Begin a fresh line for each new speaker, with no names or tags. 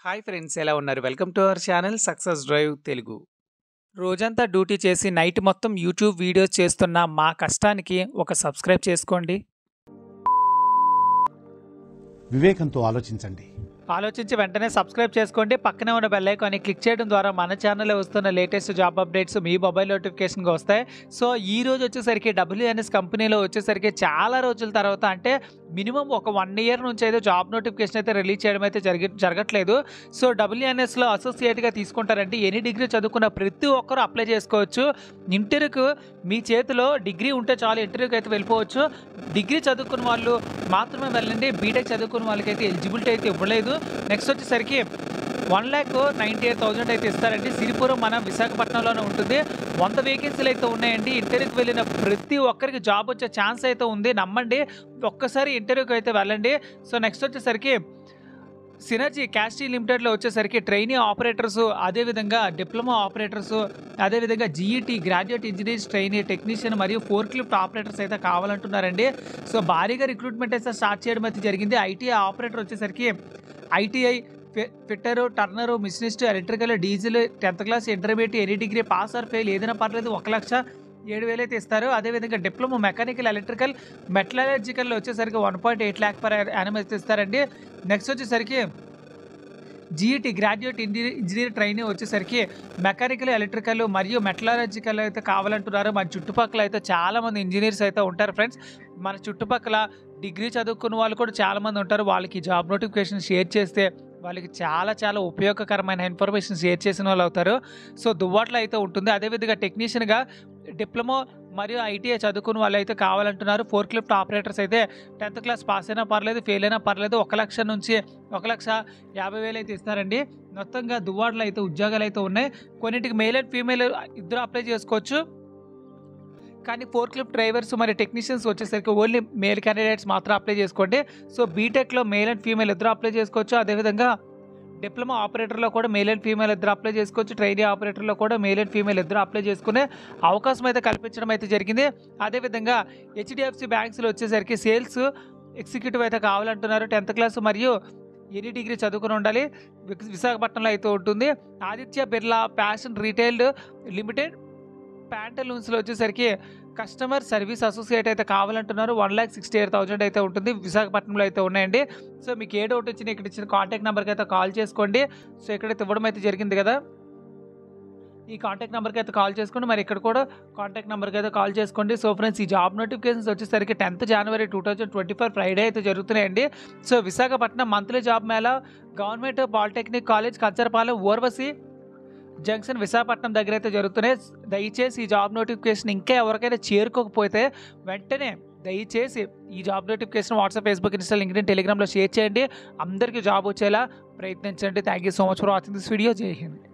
Hi friends, ఎలా ఉన్నారు? Welcome to our channel success drive Telugu. రోజంతా డ్యూటీ చేసి నైట్ మొత్తం యూట్యూబ్ వీడియోస్ చేస్తున్న మా కష్టానికి ఒక సబ్స్క్రైబ్ చేసుకోండి.
వివేకంతో ఆలోచించండి.
ఆలోచించి వెంటనే సబ్స్క్రైబ్ చేసుకోండి. పక్కనే ఉన్న బెల్ ఐకాన్ని క్లిక్ చేయడం ద్వారా మన ఛానల్లో వస్తున్న లేటెస్ట్ జాబ్ అప్డేట్స్ మీ మొబైల్ నోటిఫికేషన్గా వస్తాయి. సో ఈ రోజు వచ్చేసరికి WNS కంపెనీలో వచ్చేసరికి చాలా రోజుల తర్వాత, అంటే మినిమం ఒక 1 ఇయర్ నుంచి అయితే జాబ్ నోటిఫికేషన్ అయితే రిలీజ్ చేయడం అయితే జరగట్లేదు. సో WNSలో అసోసియేట్గా తీసుకుంటారంటే ఎనీ డిగ్రీ చదువుకున్న ప్రతి ఒక్కరు అప్లై చేసుకోవచ్చు. ఇంటర్వ్యూకి మీ చేతిలో డిగ్రీ ఉంటే చాలు, ఇంటర్వ్యూకి అయితే వెళ్ళిపోవచ్చు. డిగ్రీ చదువుకున్న వాళ్ళు మాత్రమే వెళ్ళండి. బీటెక్ చదువుకున్న వాళ్ళకైతే ఎలిజిబిలిటీ అయితే ఇవ్వలేదు. నెక్స్ట్ వచ్చేసరికి 1,98,000 అయితే ఇస్తారండి. సిరిపురం మన విశాఖపట్నంలోనే ఉంటుంది. 100 వేకెన్సీలు అయితే ఉన్నాయండి. ఇంటర్వ్యూకి వెళ్ళిన ప్రతి ఒక్కరికి జాబ్ వచ్చే ఛాన్స్ అయితే ఉంది, నమ్మండి. ఒక్కసారి ఇంటర్వ్యూకి అయితే వెళ్ళండి. సో నెక్స్ట్ వచ్చేసరికి సినర్జీ క్యాస్టీ లిమిటెడ్లో వచ్చేసరికి ట్రైనీ ఆపరేటర్స్, అదేవిధంగా డిప్లొమా ఆపరేటర్స్, అదేవిధంగా GET graduate engineers trainee technician మరియు ఫోర్క్ లిఫ్ట్ ఆపరేటర్స్ అయితే కావాలంటున్నారండి. సో భారీగా రిక్రూట్మెంట్ అయితే స్టార్ట్ చేయడం అయితే జరిగింది. ఐటీఐ ఆపరేటర్ వచ్చేసరికి ITI fitter, turner, machinist, electrical, diesel, 10th class, intermediate, any degree pass or fail ఏదైనా పర్లేదు 1,07,000 అయితే ఇస్తారు. అదేవిధంగా డిప్లొమా మెకానికల్, ఎలక్ట్రికల్, మెటలర్జికల్ వచ్చేసరికి 1.8 lakh per annum అయితే ఇస్తారండి. నెక్స్ట్ వచ్చేసరికి జీఈటీ గ్రాడ్యుయేట్ ఇంజనీర్ ట్రైనీ వచ్చేసరికి మెకానికల్, ఎలక్ట్రికల్ మరియు మెటలర్జికల్ అయితే కావాలంటున్నారు. మన చుట్టుపక్కల అయితే చాలామంది ఇంజనీర్స్ అయితే ఉంటారు ఫ్రెండ్స్. మన చుట్టుపక్కల డిగ్రీ చదువుకున్న వాళ్ళు కూడా చాలామంది ఉంటారు. వాళ్ళకి జాబ్ నోటిఫికేషన్ షేర్ చేస్తే వాళ్ళకి చాలా ఉపయోగకరమైన ఇన్ఫర్మేషన్ షేర్ చేసిన వాళ్ళు అవుతారు. సో దువ్వాట్లో అయితే ఉంటుంది. అదేవిధంగా టెక్నీషియన్గా డిప్లొమా మరియు ఐటీఐ చదువుకున్న వాళ్ళు అయితే కావాలంటున్నారు. ఫోర్క్ లిఫ్ట్ ఆపరేటర్స్ అయితే 10th క్లాస్ పాస్ అయినా పర్లేదు, ఫెయిల్ అయినా పర్లేదు. 1,00,000 నుంచి 1,50,000 అయితే ఇస్తారండి. మొత్తంగా దువ్వాడలో అయితే ఉద్యోగాలు అయితే ఉన్నాయి. కొన్నింటికి మేల్ అండ్ ఫీమేల్ ఇద్దరు అప్లై చేసుకోవచ్చు. కానీ ఫోర్క్ లిఫ్ట్ డ్రైవర్స్ మరియు టెక్నీషియన్స్ వచ్చేసరికి ఓన్లీ మేల్ క్యాండిడేట్స్ మాత్రం అప్లై చేసుకోండి. సో బీటెక్లో మేల్ అండ్ ఫీమేల్ ఇద్దరు అప్లై చేసుకోవచ్చు. అదేవిధంగా డిప్లొమా ఆపరేటర్లో కూడా మేల్ అండ్ ఫీమేల్ ఇద్దరు అప్లై చేసుకోవచ్చు. ట్రైనీ ఆపరేటర్లో కూడా మేల్ అండ్ ఫీమేల్ ఇద్దరు అప్లై చేసుకునే అవకాశం అయితే కల్పించడం అయితే జరిగింది. అదేవిధంగా HDFC బ్యాంక్స్లో వచ్చేసరికి సేల్స్ ఎగ్జిక్యూటివ్ అయితే కావాలంటున్నారు. 10th క్లాస్ మరియు ఎనీ డిగ్రీ చదువుకుని ఉండాలి. విశాఖపట్నంలో అయితే ఉంటుంది. Aditya Birla fashion retail limited ప్యాంటలూన్స్లో వచ్చేసరికి కస్టమర్ సర్వీస్ అసోసియేట్ అయితే కావాలంటున్నారు. 1,68,000 అయితే ఉంటుంది. విశాఖపట్నంలో అయితే ఉన్నాయండి. సో మీకు ఏ డౌట్ వచ్చినా ఇక్కడ ఇచ్చిన కాంటాక్ట్ నెంబర్కి అయితే కాల్ చేసుకోండి. సో ఇక్కడైతే ఇవ్వడం అయితే జరిగింది కదా, ఈ కాంటాక్ట్ నెంబర్కి అయితే కాల్ చేసుకోండి. మరి ఇక్కడ కూడా కాంటాక్ట్ నెంబర్కి అయితే కాల్ చేసుకోండి. సో ఫ్రెండ్స్, ఈ జాబ్ నోటిఫికేషన్స్ వచ్చేసరికి 10th January 2024 ఫ్రైడే అయితే జరుగుతున్నాయండి. So Visakhapatnam monthly job mela government polytechnic college Kancharapalem Urvasi junction Visakhapatnam దగ్గర అయితే జరుగుతున్నాయి. దయచేసి ఈ జాబ్ నోటిఫికేషన్ ఇంకా ఎవరికైనా చేరుకోకపోతే వెంటనే దయచేసి ఈ job notification WhatsApp, Facebook, Insta, LinkedIn, టెలిగ్రామ్లో షేర్ చేయండి. అందరికీ జాబ్ వచ్చేలా ప్రయత్నించండి. Thank you so much for watching this video. జై హింద్.